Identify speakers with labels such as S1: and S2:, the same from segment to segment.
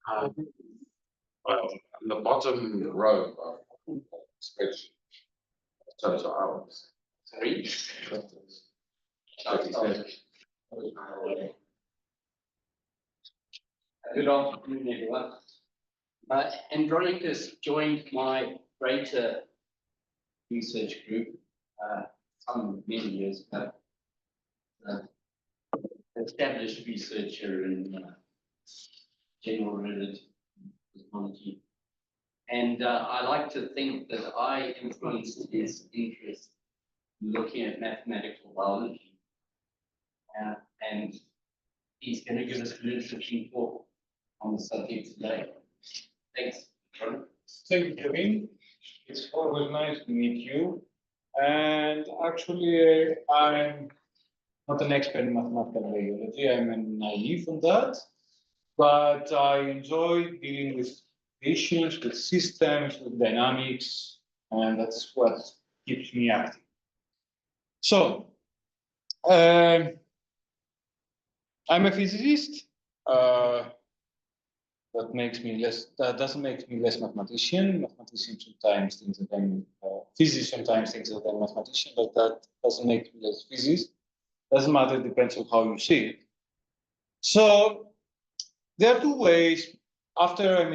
S1: Well, on the bottom row of spreadsheet, total hours.
S2: Sorry? Good afternoon, everyone. Andronikos joined my greater research group some many years ago. Established researcher in general relative cosmology. And I like to think that I influenced his interest in looking at mathematical biology. And he's going to give us an interesting talk on the subject today. Thanks.
S3: Thank you, Kevin. It's always nice to meet you. And actually, I'm not an expert in mathematical biology. I'm a naive on that. But I enjoy dealing with issues, with systems, with dynamics, and that's what keeps me active. So, I'm a physicist. That doesn't make me less mathematician. Mathematician sometimes thinks that I'm physicist sometimes thinks that I'm mathematician, but that doesn't make me less physicist. Doesn't matter, depends on how you see it. So there are two ways. After,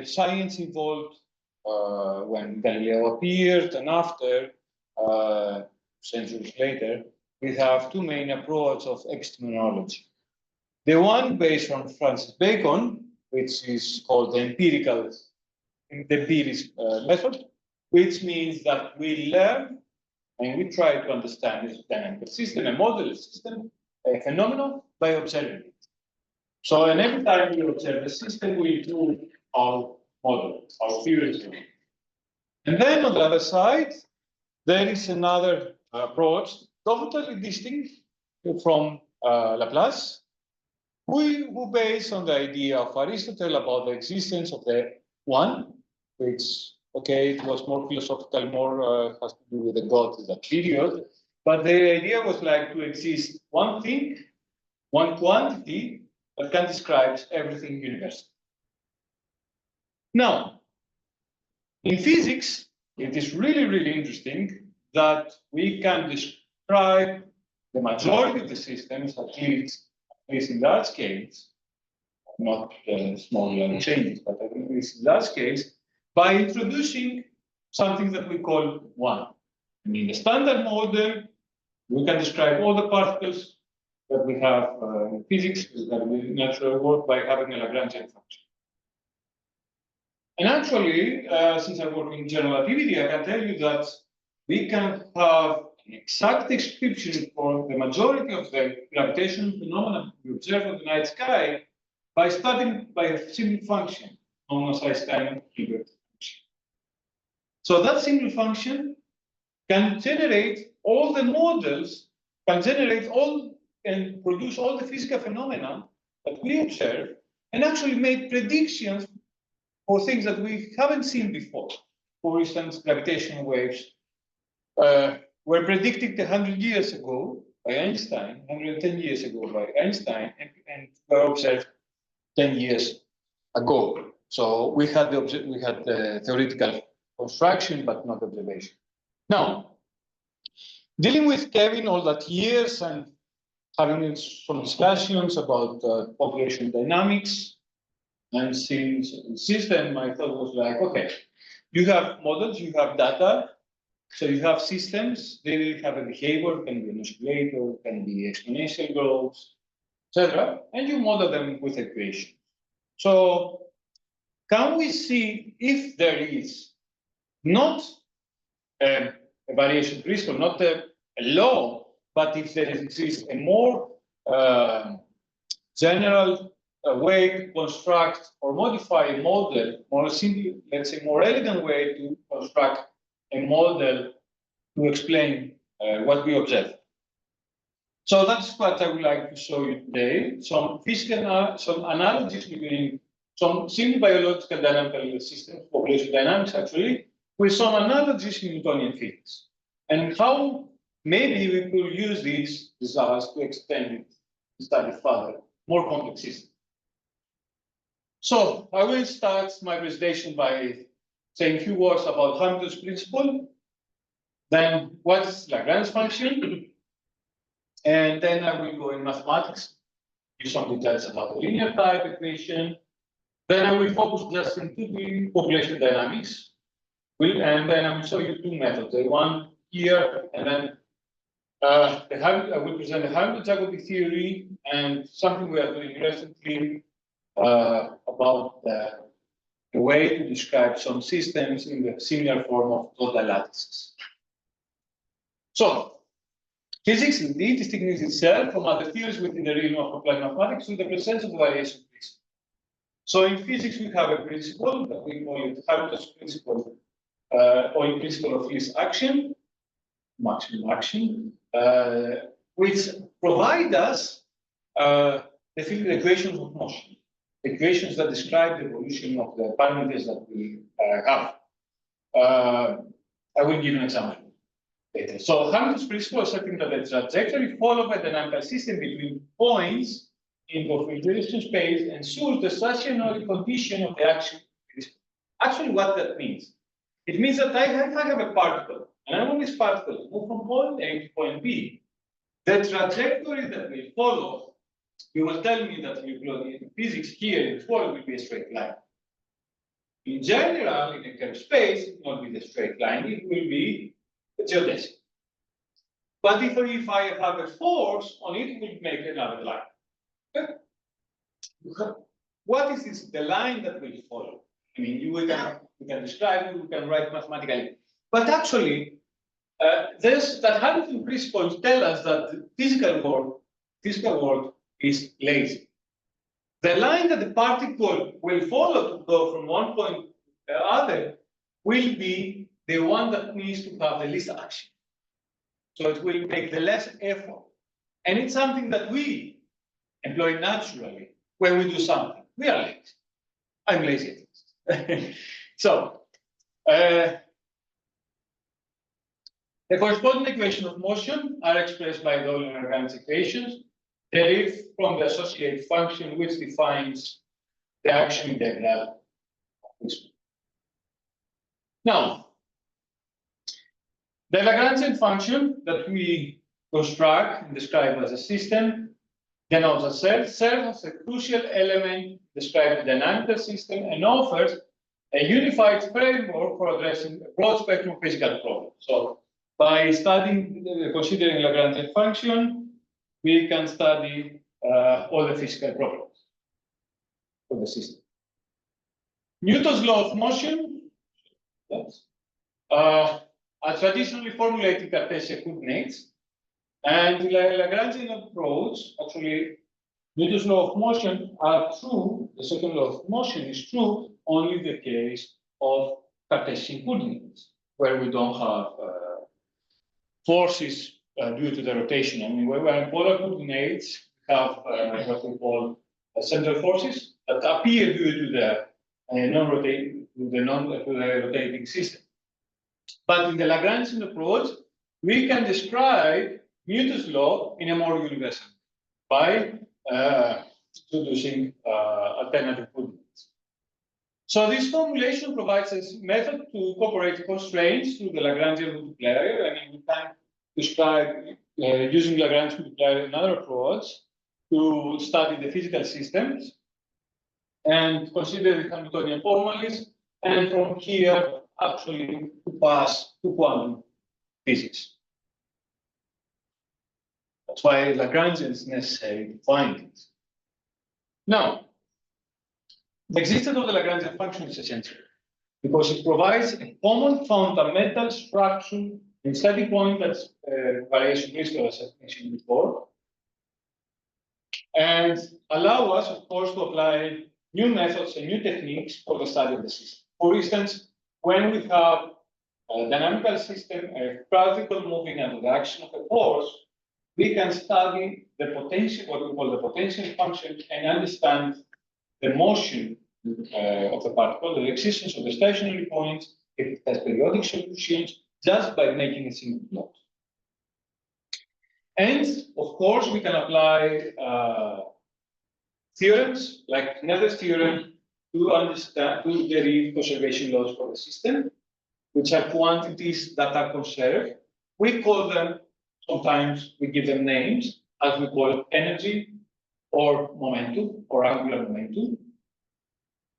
S3: science evolved when Galileo appeared, and after, centuries later, we have two main approaches of epistemology. The one based on Francis Bacon, which is called the empirical method, which means that we learn and we try to understand a dynamical system, a model system, a phenomenon by observing it. So, and every time we observe the system, we improve our model, our theories. And then on the other side, there is another approach, totally distinct from Laplace, who based on the idea of Aristotle about the existence of the one, which, okay, it was more philosophical, more has to do with the gods in that period. But the idea was like to exist one thing, one quantity that can describe everything universal. Now, in physics, it is really, really interesting that we can describe the majority of the systems, at least in large scales, not small changes, but at least in large scales, by introducing something that we call one. The standard model, we can describe all the particles that we have in physics, that we natural world, by having a Lagrangian function. And actually, since I work in general relativity, I can tell you that we can have an exact description for the majority of the gravitational phenomena we observe in the night sky by studying by a simple function known as Einstein-Hilbert function. So that simple function can generate all the models, can generate all and produce all the physical phenomena that we observe, and actually make predictions for things that we haven't seen before. For instance, gravitational waves were predicted 100 years ago by Einstein, 110 years ago by Einstein, and were observed 10 years ago. So we had the theoretical construction, but not observation. Now, dealing with Kevin all that years and having some discussions about population dynamics and seeing the system, my thought was like, okay, you have models, you have data, so you have systems, they have a behavior, can be an oscillator, can be exponential growth, etc., and you model them with equations. So can we see if there is not a variation principle, not a law, but if there exists a more general way to construct or modify a model, more simply, let's say, more elegant way to construct a model to explain what we observe. So that's what I would like to show you today. Some physical, some analogies between some simple biological dynamical systems, population dynamics actually, with some analogies in Hamiltonian physics, and how maybe we could use these results to extend it, to study further, more complex systems. So I will start my presentation by saying a few words about Hamilton's principle, then what is Lagrange function, and then I will go in mathematics, give some details about the linear type equation. Then I will focus just into the population dynamics, and then I will show you two methods, the one here, and then I will present the Hamilton-Jacobi theory and something we are doing recently about the way to describe some systems in the similar form of total lattices. So, physics indeed distinguishes itself from other theories within the realm of applied mathematics with the presence of the variation principle. So, in physics, we have a principle that we call it Hamilton's principle, or in principle of least action, maximum action, which provide us the equations of motion, equations that describe the evolution of the parameters that we have. I will give an example later. So Hamilton's principle is something that the trajectory followed by the dynamical system between points in configuration space ensures the stationary condition of the action. Actually, what that means? It means that I have a particle, and I want this particle to move from point A to point B. The trajectory that will follow, you will tell me that in physics here in this world will be a straight line. In general, in a curved space, it will not be a straight line, it will be a geodesic. But if I have a force on it, it will make another line. Okay? What is this? The line that will follow? I mean, we can describe it, we can write mathematically. But actually, that Hamilton principles tell us that the physical world is lazy. The line that the particle will follow to go from one point to the other will be the one that needs to have the least action. So it will make the less effort. And it's something that we employ naturally when we do something. We are lazy. I'm lazy at least. So, the corresponding equations of motion are expressed by the Euler-Lagrange equations derived from the associated function which defines the action integral. Now, the Lagrangian function that we construct and describe as a system denotes a serves as a crucial element describing the dynamical system and offers a unified framework for addressing a broad spectrum of physical problems. So, by studying, considering Lagrangian function, we can study all the physical problems for the system. Newton's law of motion, yes, are traditionally formulated Cartesian coordinates, and the Lagrangian approach, actually, Newton's law of motion are true, the second law of motion is true only in the case of Cartesian coordinates, where we don't have forces due to the rotation. I mean, when we are in polar coordinates, we have what we call central forces that appear due to the rotating system. But in the Lagrangian approach, we can describe Newton's law in a more universal way by introducing alternative coordinates. So this formulation provides a method to incorporate constraints through the Lagrangian multiplier. I mean, we can describe using Lagrange multiplier another approach to study the physical systems and consider the Hamiltonian formalism, and from here actually to pass to quantum physics. That's why Lagrangian is necessary to find it. Now, the existence of the Lagrangian function is essential because it provides a common fundamental structure and steady point that's variation principle, as I mentioned before, and allow us, of course, to apply new methods and new techniques for the study of the system. For instance, when we have a dynamical system, a particle moving under the action of a force, we can study the potential, what we call the potential function, and understand the motion of the particle, the existence of the stationary points, if it has periodic solutions, just by making a single plot. And of course, we can apply theorems like Nether's theorem to understand, to derive conservation laws for the system, which are quantities that are conserved. We call them, sometimes we give them names, as we call energy or momentum or angular momentum.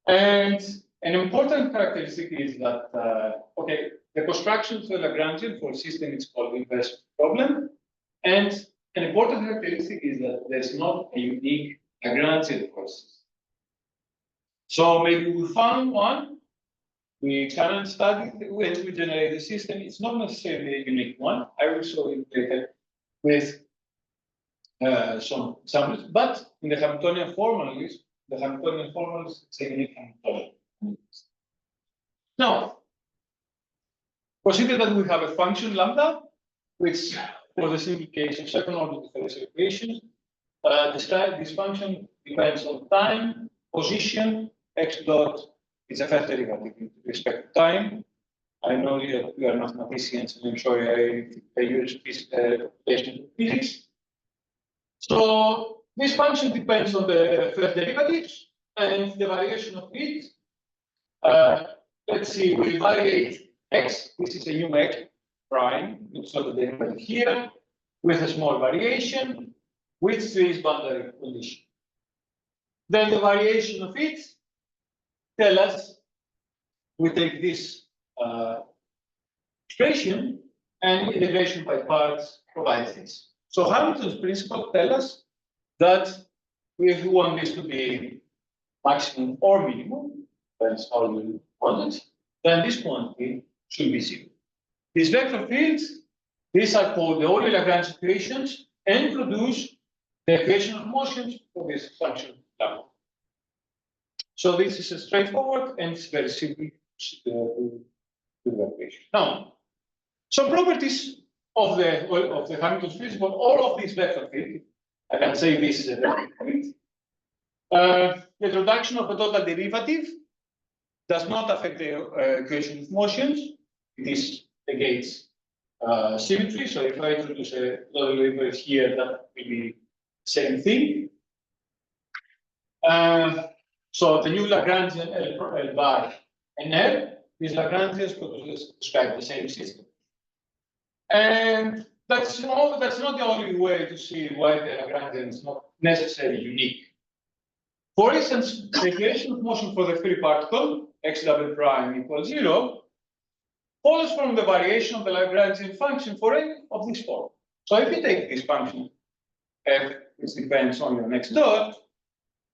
S3: And an important characteristic is that, the construction of the Lagrangian for a system is called inverse problem. And an important characteristic is that there's not a unique Lagrangian for a system. So maybe we found one, we can study when we generate the system. It's not necessarily a unique one. I will show you later with some examples, but in the Hamiltonian formalism, it's a unique Hamiltonian. Now, consider that we have a function lambda, which for the simple case of second order differential equations, this function depends on time, position, x dot is a first derivative with respect to time. I know that you are mathematicians, and I'm sorry I use this computation physics. So this function depends on the first derivatives and the variation of it. Let's see, we variate x. This is a new x prime. It's not the derivative here with a small variation with this boundary condition. Then the variation of it tell us we take this expression and integration by parts provides this. So Hamilton's principle tells us that if we want this to be maximum or minimum, that's how we want it, then this quantity should be zero. These vector fields, these are called the Euler Lagrange equations and produce the equation of motions for this function lambda. So this is a straightforward and it's very simple to do the equation. Now, some properties of the Hamilton's principle, all of these vector fields, I can say this is a vector field. The introduction of a total derivative does not affect the equation of motions. It negates symmetry. So if I introduce a total derivative here, that will be the same thing. So the new Lagrangian L bar and L, these Lagrangians describe the same system. And that's not the only way to see why the Lagrangian is not necessarily unique. For instance, the equation of motion for the free particle, x double prime equals 0, follows from the variation of the Lagrangian function for any of these form. So if you take this function, f, which depends only on x dot,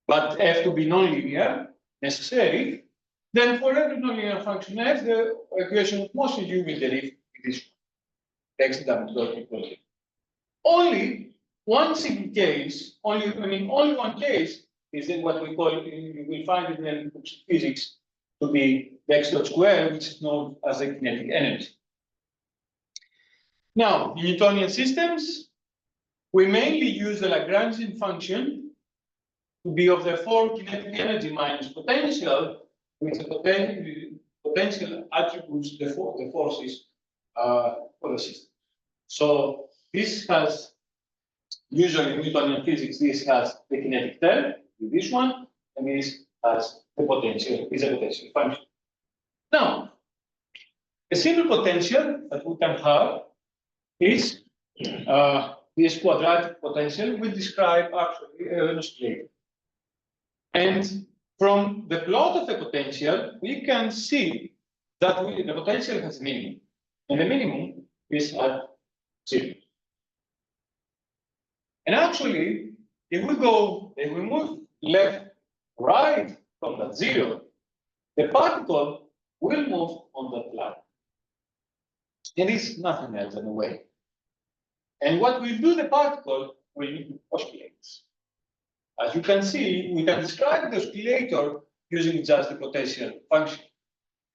S3: but f to be nonlinear, necessary, then for every nonlinear function f, the equation of motion you will derive this one, x double dot equals 0. Only one single case, only one case is in what we call, you will find it in books of physics to be the x dot square, which is known as the kinetic energy. Now, in Newtonian systems, we mainly use the Lagrangian function to be of the form kinetic energy minus potential, which the potential attributes the forces for the system. So this has, usually in Newtonian physics, this has the kinetic term, this one, and this has the potential, is a potential function. Now, a simple potential that we can have is this quadratic potential we describe actually an oscillator. And from the plot of the potential, we can see that the potential has a minimum, and the minimum is at 0. And actually, if we move left, right from that 0, the particle will move on that line. It is nothing else than a wave. And what will do the particle will oscillate. As you can see, we can describe the oscillator using just the potential function.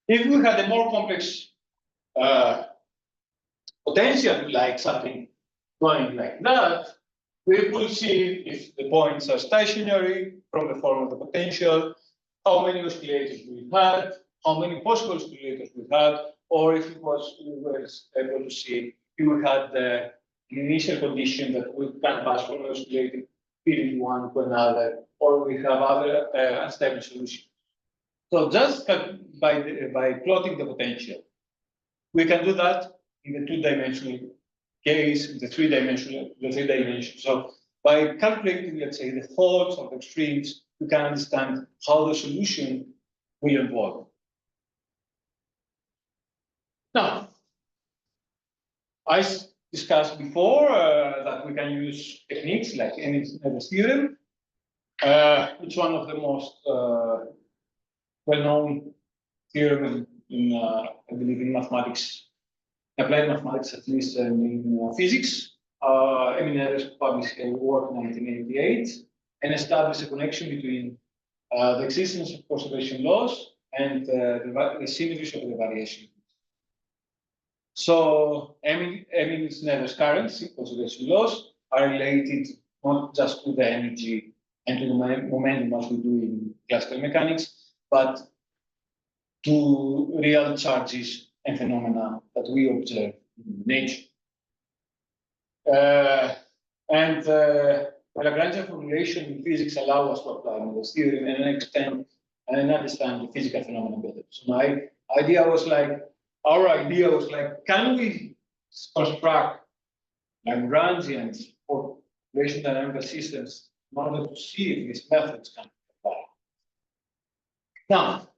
S3: If we had a more complex potential, like something going like that, we will see if the points are stationary from the form of the potential, how many oscillators we had, how many possible oscillators we had, or if it was, we were able to see if we had the initial condition that we can pass from an oscillating period one to another, or we have other unstable solutions. So just by plotting the potential, we can do that in the two-dimensional case, the three-dimensional. So by calculating, let's say, the faults or the extremes, we can understand how the solution will evolve. Now, I discussed before that we can use techniques like NITheCS theorem. It's one of the most well-known theorem in, I believe, in mathematics, applied mathematics, at least in physics. Andronikos published a work in 1988 and established a connection between the existence of conservation laws and the symmetries of the variation. So, NITheCS currents, conservation laws, are related not just to the energy and to the momentum as we do in classical mechanics, but to real charges and phenomena that we observe in nature. The Lagrangian formulation in physics allow us to apply this theorem and extend and understand the physical phenomena better. So our idea was like, can we construct Lagrangians for relation dynamical systems in order to see if these methods can be applied? Now,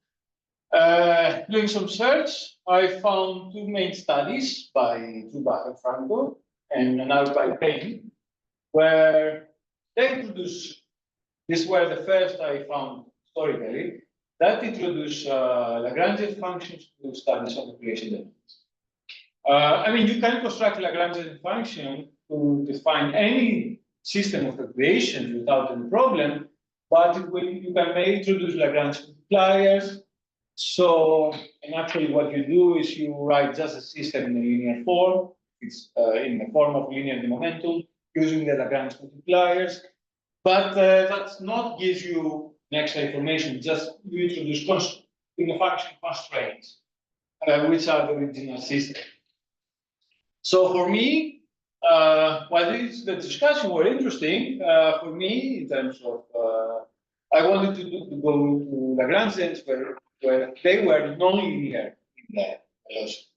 S3: doing some search, I found two main studies by Zuback and Franco and another by Payne, where they introduced, these were the first I found historically, that introduce Lagrangian functions to studies of population dynamics. You can construct Lagrangian function to define any system of equations without any problem, but you can introduce Lagrangian multipliers. So, and actually what you do is you write just a system in a linear form. It's in the form of linear momentum using the Lagrange multipliers. But that's not gives you extra information, just you introduce in the function constraints, which are the original system. So for me, while the discussion were interesting, for me, in terms of, I wanted to go to Lagrangians where they were nonlinear in the velocity.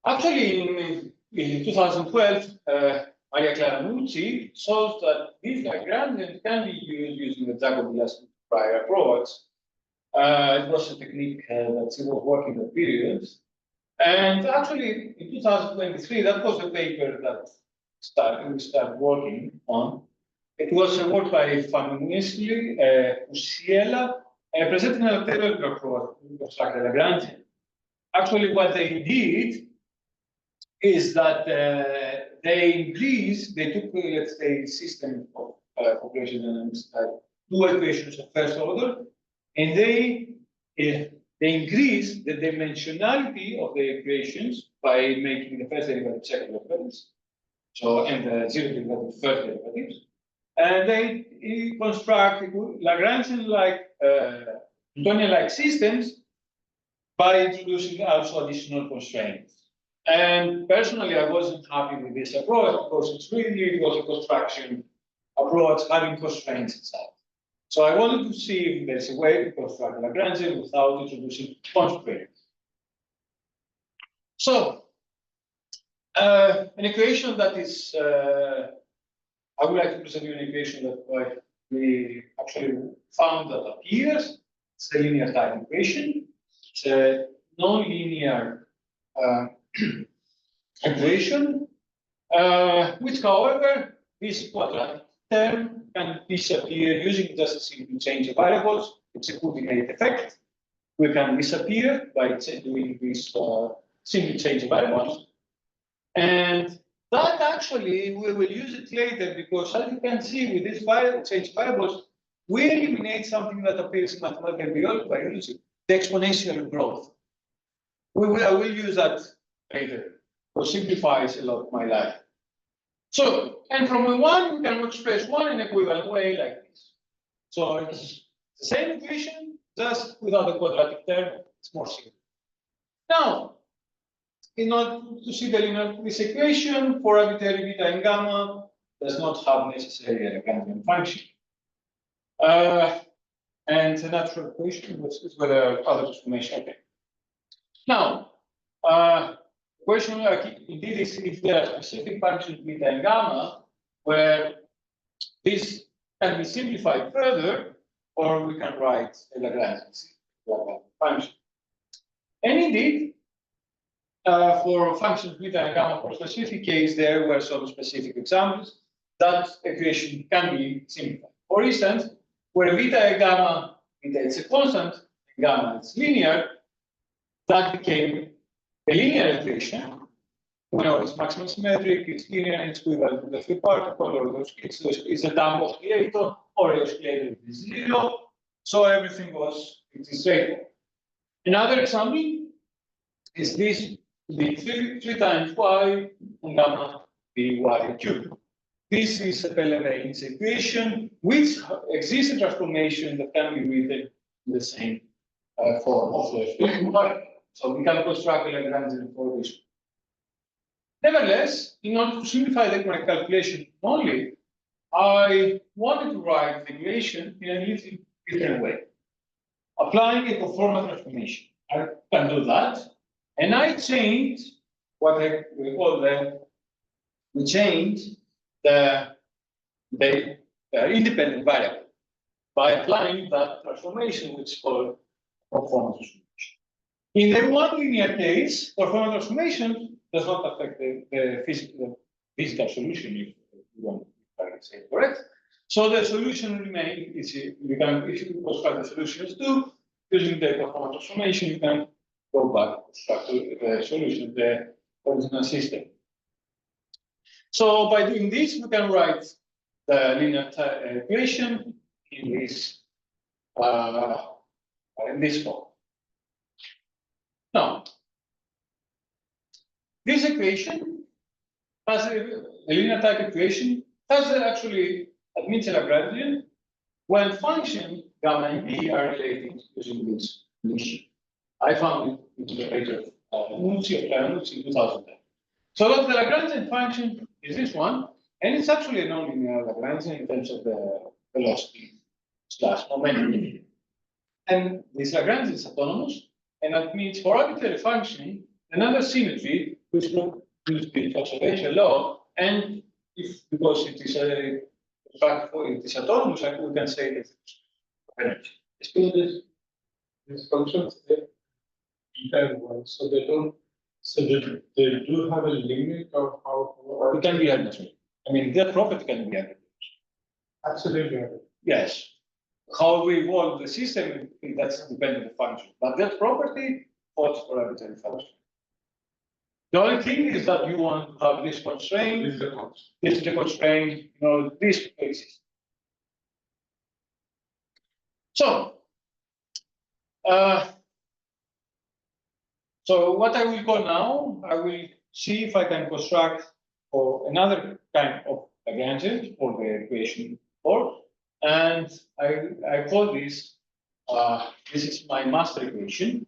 S3: Actually, in 2012, Maria Clara Nucci shows that these Lagrangians can be used using the Jacobi-Lasky prior approach. It was a technique that she was working at periods. And actually, in 2023, that was a paper that we started working on. It was a work by Hamiltonian, Usiela, presenting an alternative approach to construct a Lagrangian. Actually, what they did is that they took, let's say, system of population dynamics, two equations of first order, and they increased the dimensionality of the equations by making the first derivative second derivatives, and the zero derivative first derivatives. And they construct Lagrangian-like, Hamiltonian-like systems by introducing also additional constraints. And personally, I wasn't happy with this approach because it was a construction approach having constraints inside. So I wanted to see if there's a way to construct Lagrangian without introducing constraints. So, an equation that is, I would like to present you an equation that we actually found that appears. It's a linear type equation. It's a non-linear equation, which, however, this quadratic term can disappear using just a simple change of variables. It's a coordinate effect. We can disappear by doing this simple change of variables. And that actually, we will use it later because, as you can see, with this change variables, we eliminate something that appears in mathematical biology, the exponential growth. I will use that later. So simplifies a lot of my life. So, and from a one, we can express one in equivalent way like this. So it's the same equation, just without the quadratic term. It's more simple. Now, in order to see the linear of this equation, for arbitrary beta and gamma does not have necessarily a Lagrangian function. and a natural equation with other transformation. Okay. Now, the question indeed is if there are specific functions beta and gamma where this can be simplified further, or we can write a Lagrangian function. And indeed, for functions beta and gamma for specific case, there were some specific examples that equation can be simplified. For instance, where beta and gamma, beta is a constant, and gamma is linear, that became a linear equation. It's maximum symmetric, it's linear, and it's equivalent to the free particle, or it's a dumb oscillator, or a oscillator is zero. So everything was pretty straightforward. Another example is this be 3 times y and gamma be y cubed. This is a Paliathanasis equation which exists in transformation that can be written in the same form of the so we can construct a Lagrangian for this. Nevertheless, in order to simplify the economic calculation only, I wanted to write the equation in a little different way, applying a conformal transformation. I can do that, and I changed what we call we changed the independent variable by applying that transformation, which is called conformal transformation. In the one linear case, conformal transformation does not affect the physical solution, if you want to say correct. So the solution remains, if you construct the solutions too, using the conformal transformation, you can go back to construct the solution of the original system. So by doing this, we can write the linear equation in this form. Now, this equation has the linear type equation has actually admits a Lagrangian when function gamma and b are related using this condition. I found it in the paper of Nucci in 2010. So that the Lagrangian function is this one, and it's actually a nonlinear Lagrangian in terms of the velocity slash momentum. And this Lagrangian is autonomous, and that means for arbitrary function, another symmetry which will use the conservation law, and if because it is a fact it is autonomous, we can say that it's energy.
S4: These functions depend one, so they don't. So they do have a limit of how
S3: it can be arbitrary. I mean, that property can be arbitrary.
S4: Absolutely.
S3: Yes. How we evolve the system, that's dependent on the function. But that property holds for arbitrary function. The only thing is that you want to have this constraint. This is the constraint, this exists. So, so what I will go now, I will see if I can construct for another kind of Lagrangian for the equation 4. And I call this, this is my master equation.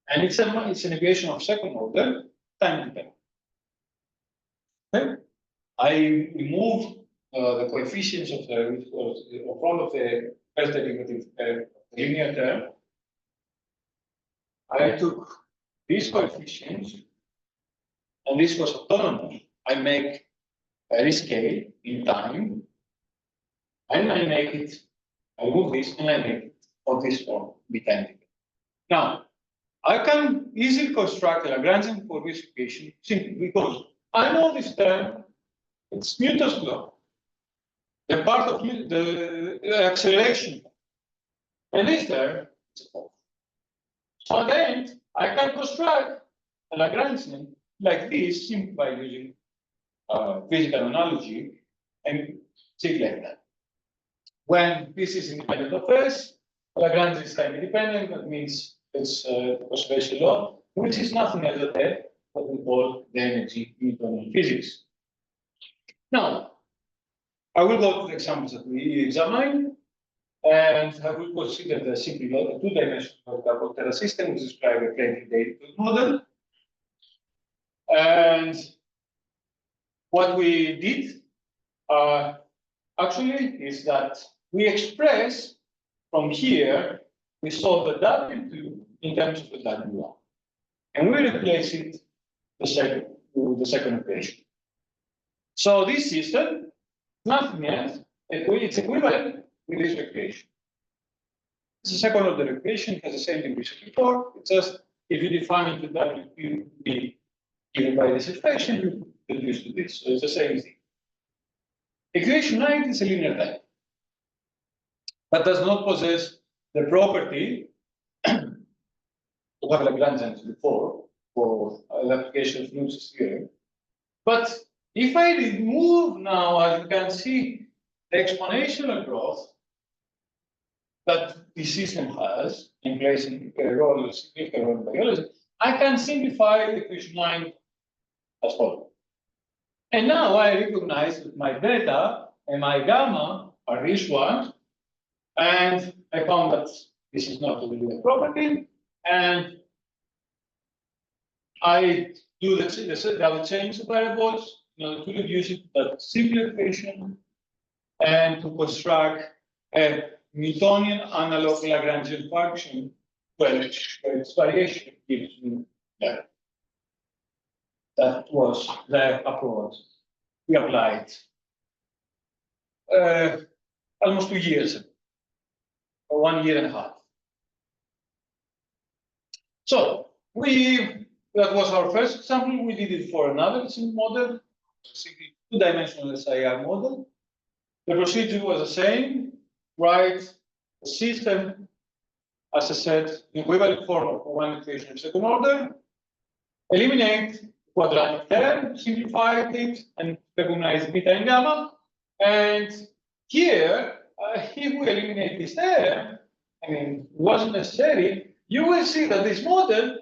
S3: And it's an equation of second order, time dependent. Okay? I remove the coefficients of all of the first derivative linear term. I took these coefficients, and this was autonomous. I make a rescale in time, and I move this, and I make it of this form, beta. Now, I can easily construct a Lagrangian for this equation simply because I know this term, it's Newton's law, the part of the acceleration. And this term is a force. So at the end, I can construct a Lagrangian like this simply by using physical analogy and see like that. When this is independent of S, Lagrangian is time independent, that means it's conservation law, which is nothing other than what we call the energy in Newtonian physics. Now, I will go to the examples that we examined, and I will consider the simple two-dimensional double-terra system, which describes a planar data model. And what we did actually is that we express from here, we solve the W2 in terms of the W1. And we replace it with the second equation. So this system, nothing else, it's equivalent with this equation. It's a second order equation, has the same degree as before. It's just if you define the W2 to be given by this expression, you reduce to this. So it's the same thing. Equation 9 is a linear type, but does not possess the property to have Lagrangians before for the application of Newton's theorem. But if I remove now, as you can see, the exponential growth that the system has in placing a significant role in biology, I can simplify the equation 9 as follows. And now I recognize that my beta and my gamma are these ones, and I found that this is not a linear property, and I do the change of variables in order to reduce it to that simple equation and to construct a Hamiltonian analog Lagrangian function where its variation gives me that. That was the approach we applied almost 2 years ago, or 1 year and a half. So that was our first example. We did it for another model, simply two-dimensional SIR model. The procedure was the same. Write the system as I said, in equivalent form of one equation of second order. Eliminate quadratic term, simplify it, and recognize beta and gamma. And here, if we eliminate this term, I mean, it wasn't necessary, you will see that this model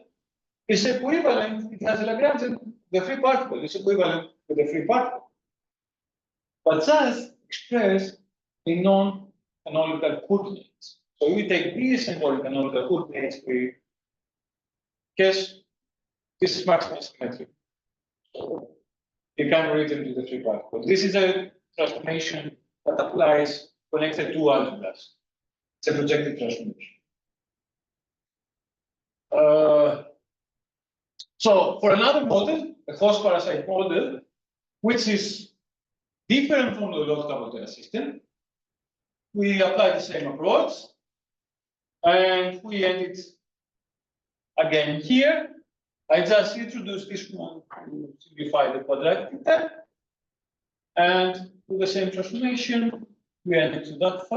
S3: is equivalent, it has a Lagrangian, the free particle is equivalent to the free particle. But just expressed in non-canonical coordinates. So we take these non-canonical coordinates, we guess this is maximum symmetry. So you can read them to the free particle. This is a transformation that applies connected to algebras. It's a projective transformation. So for another model, a host parasite model, which is different from the low-Cabothera system, we apply the same approach, and we end it again here. I just introduce this one to simplify the quadratic term, and do the same transformation. We end it to that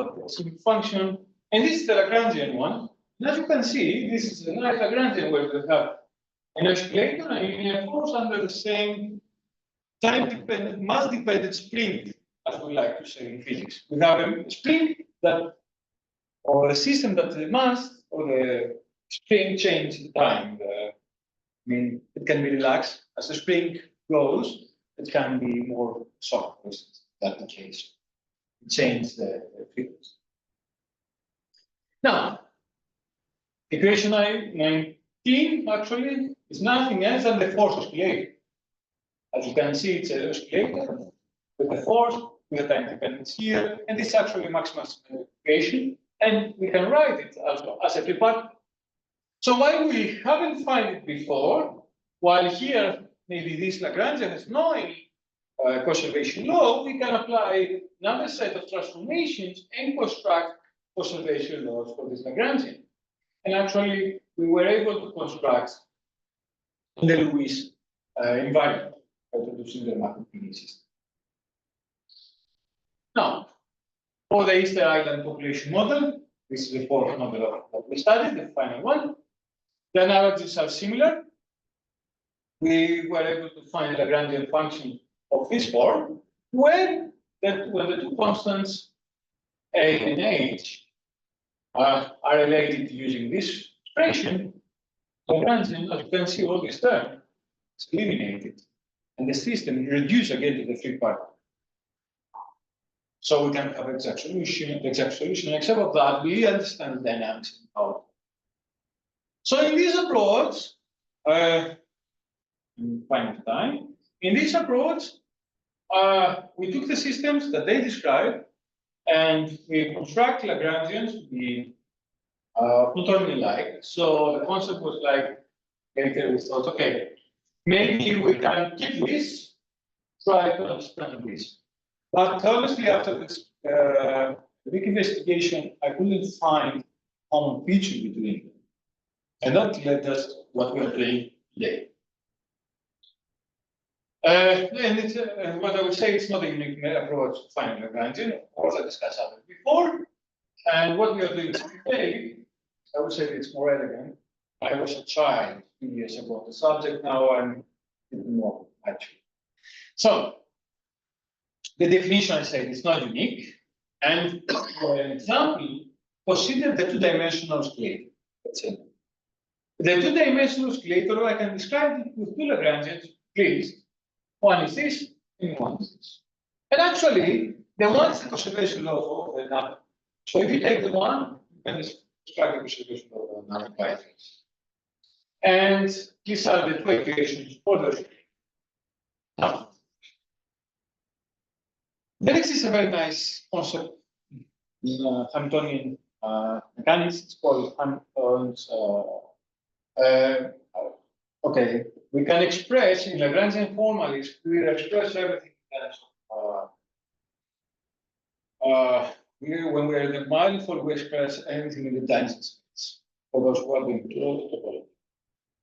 S3: function, and this is the Lagrangian one. And as you can see, this is a nice Lagrangian where we have an oscillator and a linear force under the same time-dependent, mass-dependent spring, as we like to say in physics. We have a spring that, or a system that the mass or the spring changes the time. I mean, it can be relaxed as the spring goes. It can be more soft, for instance. That's the case. It changes the frequency. Now, equation 19 actually is nothing else than the force oscillator. As you can see, it's an oscillator with the force, with the time dependence here, and this is actually maximum equation, and we can write it also as a free particle. So while we haven't found it before, while here maybe this Lagrangian has no conservation law, we can apply another set of transformations and construct conservation laws for this Lagrangian. And actually, we were able to construct the Lewis environment by producing the Hamiltonian system. Now, for the Easter Island population model, this is the fourth model that we studied, the final one. The analogies are similar. We were able to find a Lagrangian function of this form when the two constants A and H are related using this expression. Lagrangian, as you can see, all this term is eliminated, and the system reduced again to the free particle. So we can have exact solution, except of that, we understand the dynamics in power. So in this approach, final time, in this approach, we took the systems that they described and we construct Lagrangians to be Hamiltonian-like. So the concept was like, later we thought, okay, maybe we can keep this, try to understand this. But honestly, after this big investigation, I couldn't find common feature between them. And that led us to what we are doing today. And it's, what I would say, it's not a unique approach to finding Lagrangian. Of course, I discussed that before. And what we are doing today, I would say it's more elegant. I was a child 2 years ago on the subject. Now I'm even more, actually. So, the definition I said is not unique. And for an example, consider the two-dimensional scalator. Let's say. The two-dimensional scalator, I can describe it with two Lagrangians, please. One is this, and one is this. And actually, the one is the conservation law of the number. So if you take the one, you can describe the conservation law of the number by this. And these are the two equations for the now, there exists a very nice concept in Hamiltonian mechanics. It's called Hamilton's. Okay, we can express in Lagrangian formalism, we express everything in terms of when we are in the manifold, we express everything in the dimension space for those who are doing topology.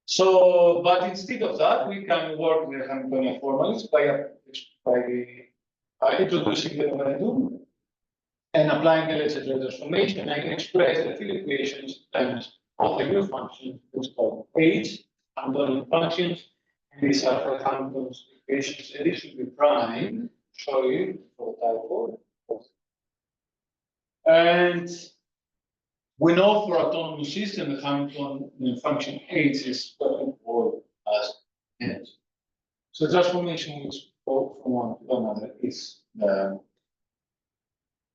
S3: So, but instead of that, we can work with the Hamiltonian formalism by introducing the momentum and applying the algebraic transformation. I can express the field equations times of the new function, which is called H, Hamiltonian functions. And these are for Hamilton's equations, and this should be prime, sorry, for typo. And we know for autonomous system, the Hamiltonian function H is what we call as H. So transformation which go from one to another is the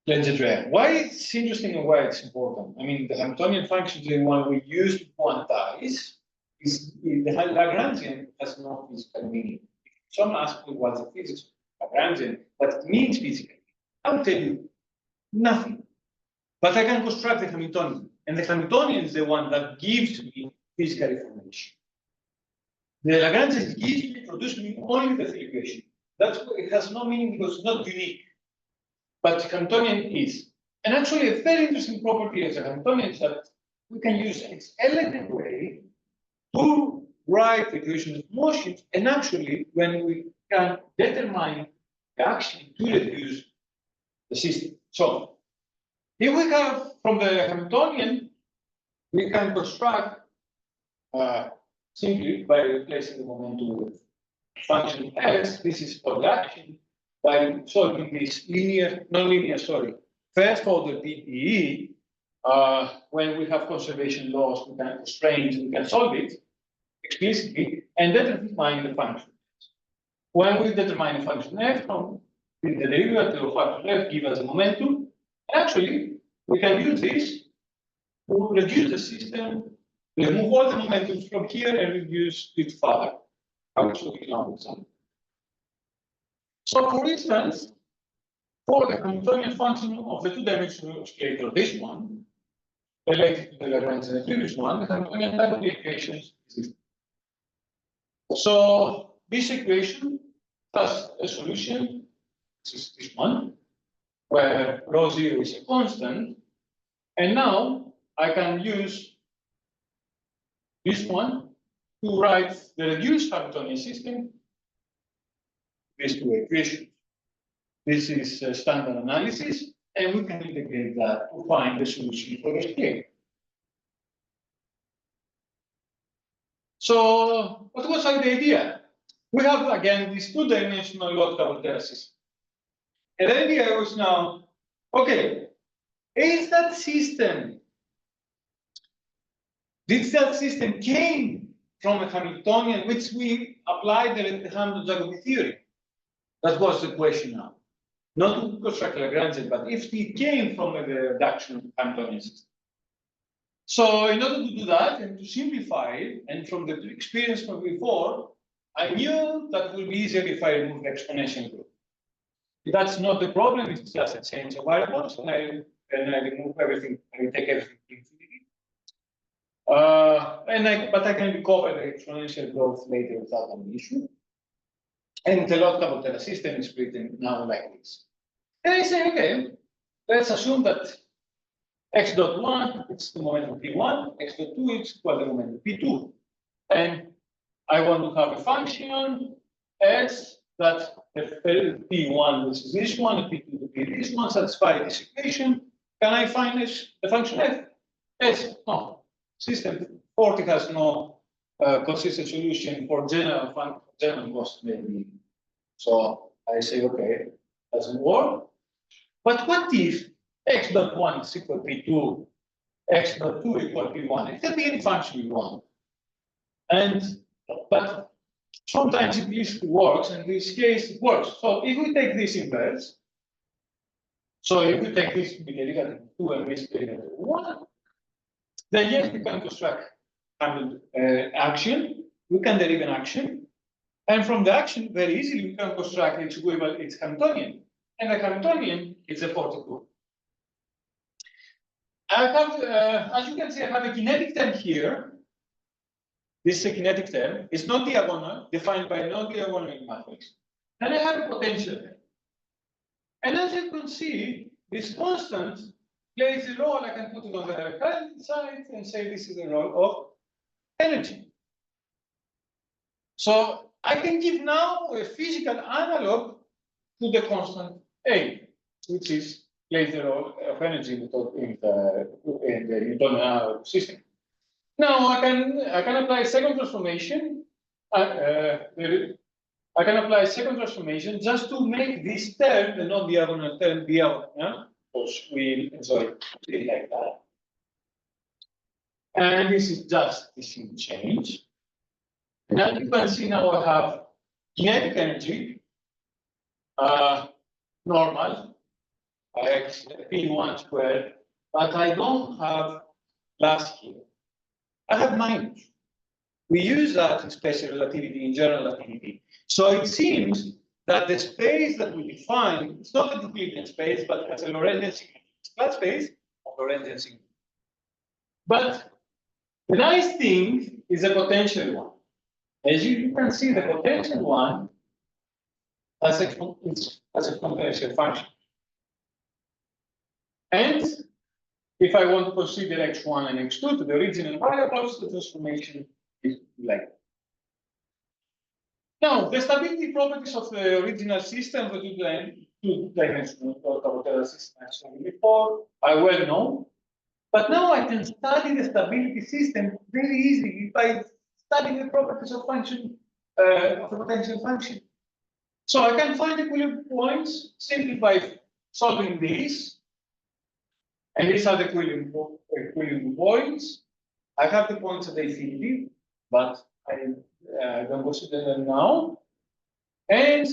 S3: algebraic. Why it's interesting and why it's important? I mean, the Hamiltonian function, the one we use to quantize, is the Lagrangian has no physical meaning. If someone asks me what's the physics of Lagrangian, what it means physically, I'll tell you nothing. But I can construct the Hamiltonian, and the Hamiltonian is the one that gives me physical information. The Lagrangian gives me, produces me only the field equation. That's why it has no meaning because it's not unique. But the Hamiltonian is. And actually, a very interesting property of the Hamiltonian is that we can use its elegant way to write the equation of motion. And actually, when we can determine the action to reduce the system. So, if we have from the Hamiltonian, we can construct simply by replacing the momentum with function s. This is for the action by solving this nonlinear, first order PDE. When we have conservation laws, we can constraints, we can solve it explicitly and determine the function. When we determine the function f from the derivative of function f, give us a momentum. Actually, we can use this to reduce the system, remove all the momentum from here and reduce it further. I will show you an example. So, for instance, for the Hamiltonian function of the two-dimensional scalator, this one, related to the Lagrangian and the previous one, the Hamiltonian type of the equations is this. So, this equation has a solution, this is this one, where rho 0 is a constant. And now I can use this one to write the reduced Hamiltonian system, these two equations. This is a standard analysis, and we can integrate that to find the solution for the scale. So, what was the idea? We have again this two-dimensional logical system. And the idea was now, okay, is that system, did that system came from a Hamiltonian, which we applied the Hamilton-Jacobi theory? That was the question now. Not to construct Lagrangian, but if it came from a reduction of Hamiltonian system. So in order to do that and to simplify it, and from the experience from before, I knew that it would be easier if I remove the exponential group. That's not the problem, it's just a change of variables, and I remove everything, I take everything to infinity. But I can recover the exponential growth later without an issue. And the Lotka-Volterra system is written now like this. And I say, okay, let's assume that x dot 1 is the momentum p1, x dot 2 is equal to the momentum p2. And I want to have a function s that the p1, which is this one, and p2 to be this one, satisfy this equation. Can I find the function f? S, no. System 40 has no consistent solution for general cost maybe. So I say, okay, doesn't work. But what if x dot 1 is equal to p2, x dot 2 equal to p1? It can be any function you want. But sometimes it usually works, and in this case it works. So if we take this inverse, so if we take this derivative 2 and this derivative 1, then yes, we can construct action, we can derive an action, and from the action, very easily, we can construct its equivalent, its Hamiltonian. And the Hamiltonian is a 42. I have, as you can see, I have a kinetic term here. This is a kinetic term. It's not diagonal, defined by non-diagonal matrix. And I have a potential term. And as you can see, this constant plays a role. I can put it on the right side and say this is the role of energy. So I can give now a physical analog to the constant A, which is plays the role of energy in the Newtonian system. Now I can apply second transformation. I can apply second transformation just to make this term, the non-diagonal term, diagonal. Because we enjoy it like that. And this is just this change. Now you can see now I have kinetic energy, normal, x p1 squared, but I don't have plus here. I have minus. We use that in special relativity, in general relativity. So it seems that the space that we define, it's not a Euclidean space, but has a Lorentzian sigma. It's flat space of Lorentzian sigma. But the nice thing is a potential one. As you can see, the potential one has a potential function. And if I want to consider x1 and x2 to the original variables, the transformation is like that. Now, the stability properties of the original system, the two-dimensional Lotka-Volterra system I showed you before, are well known. But now I can study the stability system very easily by studying the properties of function of the potential function. So I can find equilibrium points simply by solving these. And these are the equilibrium points. I have the points at infinity, but I don't consider them now. And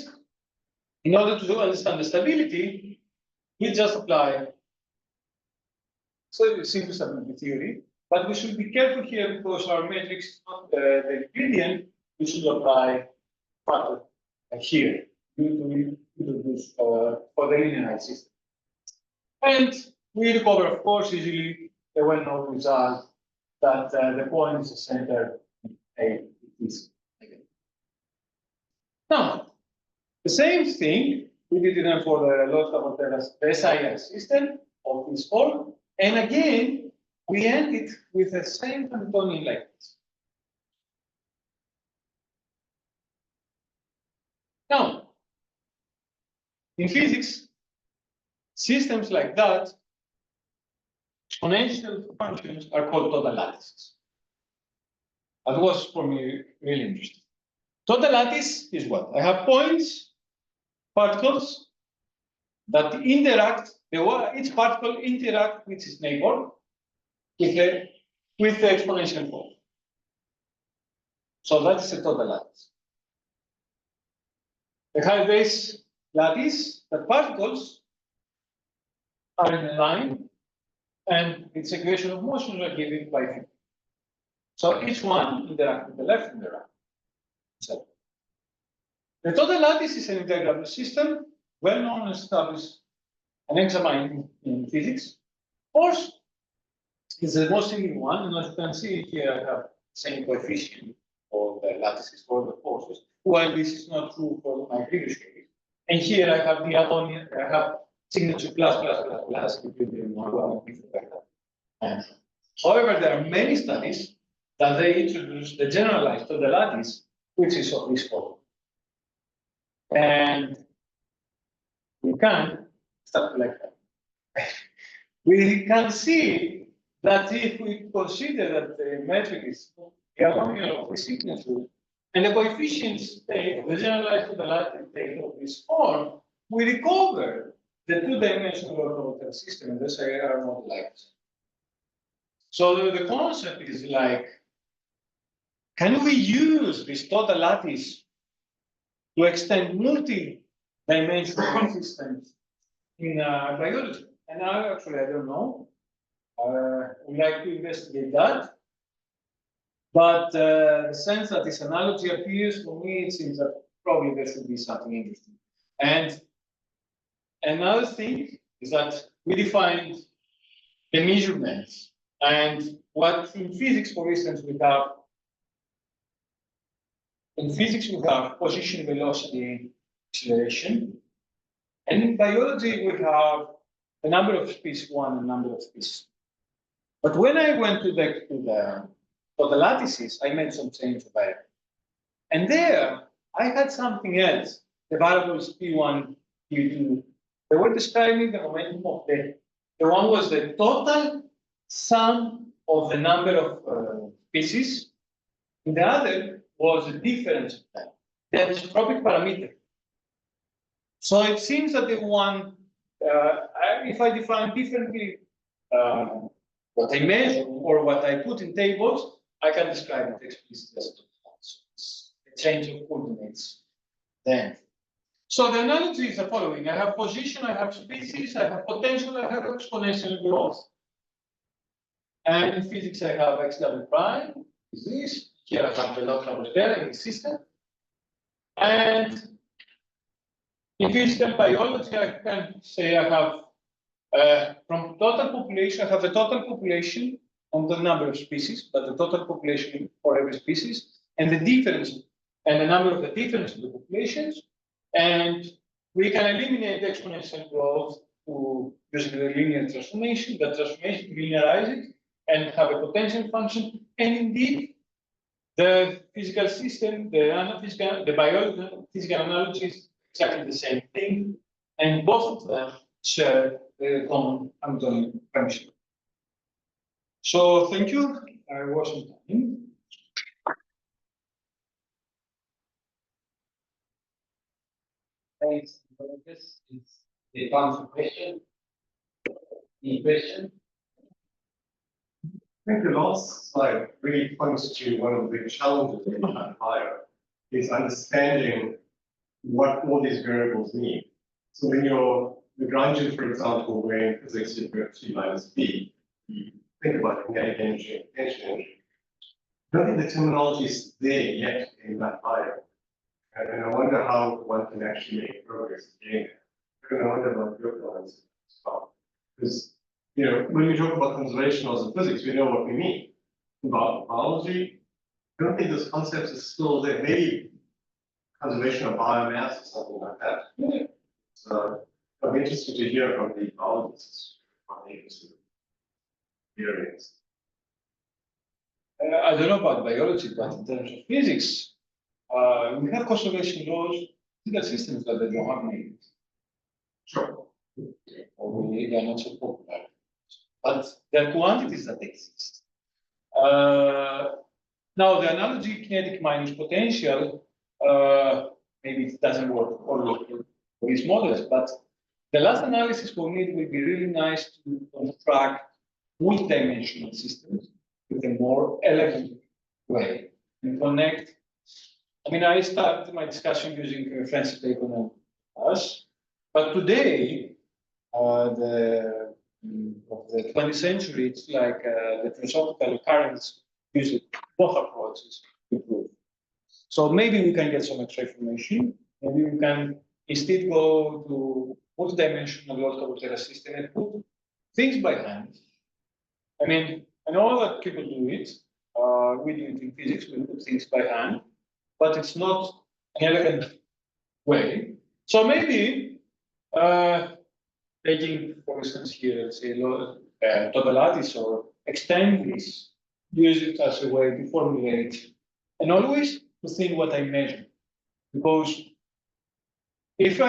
S3: in order to understand the stability, we just apply simple stability theory. But we should be careful here because our matrix is not the Euclidean. We should apply factor here to introduce for the linear system. And we recover, of course, easily the well-known result that the point is the center A is. Now, the same thing we did it for the Lotka-Volterra SIS system of this form, and again we end it with the same Hamiltonian like this. Now, in physics, systems like that, exponential functions are called total lattices. That was for me really interesting. Total lattice is what? I have points, particles that interact, each particle interact with its neighbor with the exponential form. So that is a total lattice. I have this lattice, the particles are in a line, and its equation of motion are given by phi. So each one interacts with the left and the right. So the total lattice is an integrable system well-known and established and examined in physics. Force is the most simple one, and as you can see here, I have the same coefficient for the lattices for the forces, while this is not true for my previous case. And here I have the Hamiltonian, I have signature plus, including one. However, there are many studies that they introduce the generalized to the lattice, which is of this form. And we can start like that. We can see that if we consider that the metric is the Hamiltonian of the signature, and the coefficients take the generalized to the lattice take of this form, we recover the two-dimensional orthogonal system, and thus are not like this. So the concept is like, can we use this total lattice to extend multi-dimensional systems in biology? And I don't know. We'd like to investigate that. But the sense that this analogy appears for me, it seems that probably there should be something interesting. And another thing is that we defined the measurements. And what in physics, for instance, we have position, velocity, acceleration. And in biology, we have the number of species one and number of species. But when I went to the lattices, I made some change of variable. And there, I had something else. The variables P1, P2. They were describing the momentum of the one was the total sum of the number of species, and the other was the difference of them, the isotropic parameter. So it seems that the one, if I define differently what I measure or what I put in tables, I can describe it explicitly as a change of coordinates. Then, so the analogy is the following: I have position, I have species, I have potential, I have exponential growth. And in physics, I have x double prime, is this. Here I have the local in the system. And in physical biology, I can say I have from total population, I have the total population on the number of species, but the total population for every species, and the difference, and the number of the difference of the populations. And we can eliminate the exponential growth using the linear transformation, linearize it, and have a potential function. And indeed, the physical system, the biological physical analogy is exactly the same thing, and both of them share the common Hamiltonian function. So thank you. I wasn't time.
S2: Thanks. This is the time for question. Any question?
S5: I think the last slide really points to one of the big challenges in higher is understanding what all these variables mean. So when you're Lagrangian, for example, where in physics you have T minus B, you think about kinetic energy and potential energy. I don't think the terminology is there yet in that higher. And I wonder how one can actually make progress in there. And I wonder about your plans as well. Because when we talk about conservationals in physics, we know what we mean. About biology, I don't think those concepts are still there. Maybe conservation of biomass or something like that. So I'm interested to hear from the biologists what they experience.
S3: I don't know about biology, but in terms of physics, we have conservation laws, physical systems that they don't have names.
S5: Sure.
S3: Or they are not so popular. But there are quantities that exist. Now, the analogy kinetic minus potential, maybe it doesn't work for these models, but the last analysis for me will be really nice to construct multi-dimensional systems with a more elegant way and connect. I mean, I started my discussion using Francis Bacon and us, but today, of the 20th century, it's like the philosophical currents use both approaches to prove. So maybe we can get some extra information. Maybe we can instead go to multidimensional local system and put things by hand. I mean, I know that people do it. We do it in physics, we put things by hand, but it's not an elegant way. So maybe taking, for instance, here, say, total lattice or extend this, use it as a way to formulate, and always to think what I measure. Because if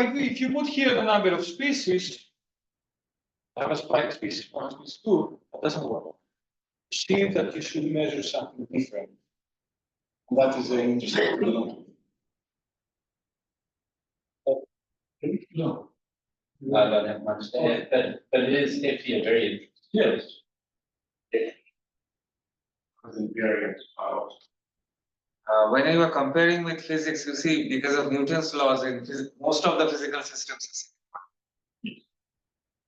S3: you put here the number of species, I have a spike species 1, species 2, that doesn't work. See that you should measure something different. That is an interesting thing. No.
S2: I don't have much to add, but it is definitely a very interesting.
S3: Yes.
S6: When you are comparing with physics, you see, because of Newton's laws in most of the physical systems.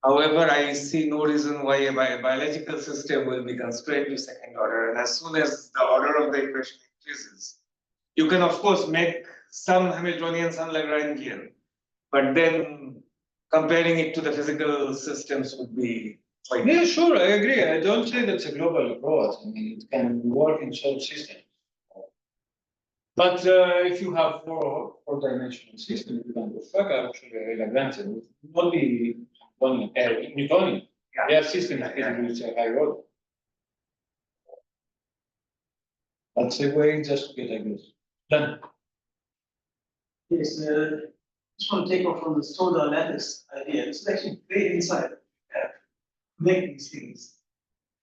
S6: However, I see no reason why a biological system will be constrained to second order. And as soon as the order of the equation increases, you can, of course, make some Hamiltonian, some Lagrangian, but then comparing it to the physical systems would be quite.
S3: Yeah, sure, I agree. I don't say that's a global approach. I mean, it can work in some systems. But if you have four-dimensional system, you can work actually Lagrangian with only Newtonian. They have systems which are high order. That's a way just to get ideas. Done.
S7: Yes, just want to take off from the soda lattice idea. It's actually great insight to make these things.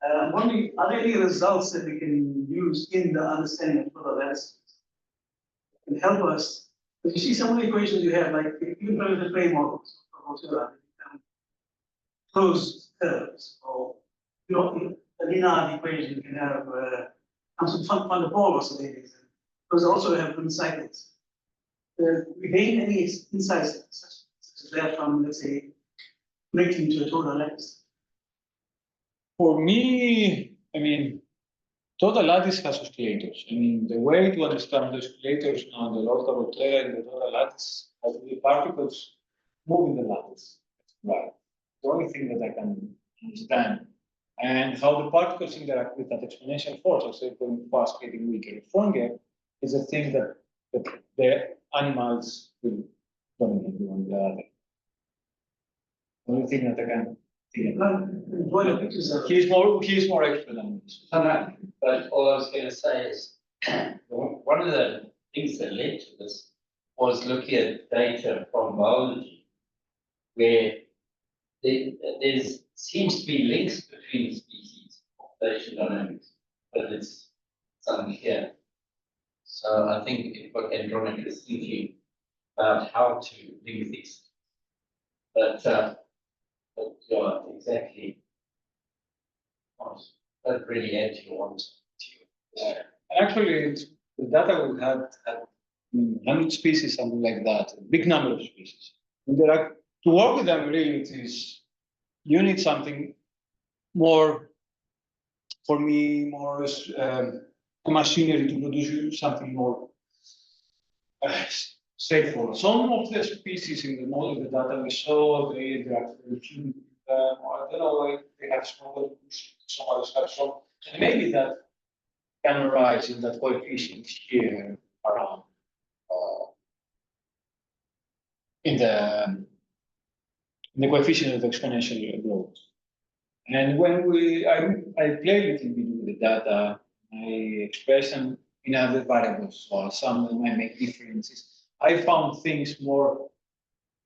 S7: I'm wondering, are there any results that we can use in the understanding of soda lattices? Can help us. Because you see some of the equations you have, like even from the frame models, closed curves, or you know, a linear equation can have comes from the ball or something. Those also have good cycles. We gain any insights such as that from, let's say, connecting to a total lattice?
S3: For me, I mean, total lattice has oscillators. I mean, the way to understand the oscillators on the local rotator and the total lattice has the particles moving the lattice. Right. The only thing that I can understand. And how the particles interact with that exponential force, as they're going fast, getting weaker and stronger, is a thing that the animals will dominate on the other. The only thing that I can think. He's more expert than this.
S2: But all I was going to say is, one of the things that led to this was looking at data from biology, where there seems to be links between species, population dynamics, but it's unclear. So I think what Andronikos is thinking about how to link these. But yeah, exactly. That really add to your answer.
S3: Actually, it's, the data we had 100 species, something like that, a big number of species. To work with them, really, it is, you need something more, for me, more machinery to produce something more straightforward. Some of the species in the model, the data we saw, they interact with human. I don't know, they have small, some others have some. And maybe that can arise in that coefficient here around in the coefficient of exponential growth. And when I play a little bit with the data, I express them in other variables, so some of them might make differences. I found things more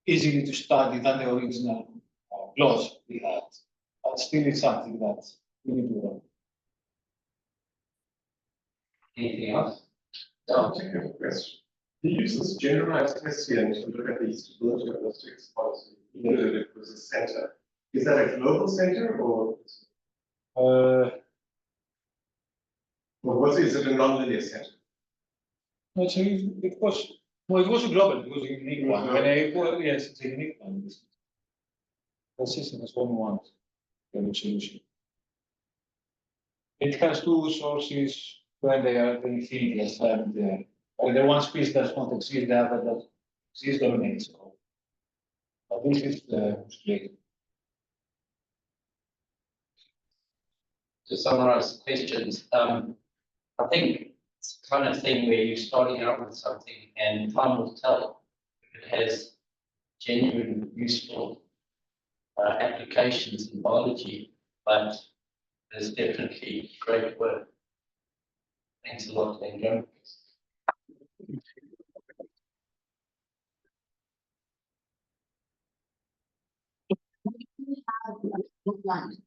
S3: easily to study than the original plots we had. But still, it's something that we need to work.
S2: Anything else?
S5: I'll take a question. He uses generalized Hessian to look at the stability of those fixed policy, even if it was a center. Is that a global center or is it a nonlinear center?
S3: Actually, it was a global, it was a unique one. Yes, it's a unique one. The system has only one solution. It has two sources when they are the infinity, and the one space does not exist, the other that exists dominates. So This is great.
S2: To summarize questions, I think it's the kind of thing where you're starting out with something and time will tell if it has genuine useful applications in biology, but there's definitely great work. Thanks a lot, Andrew.
S8: Line.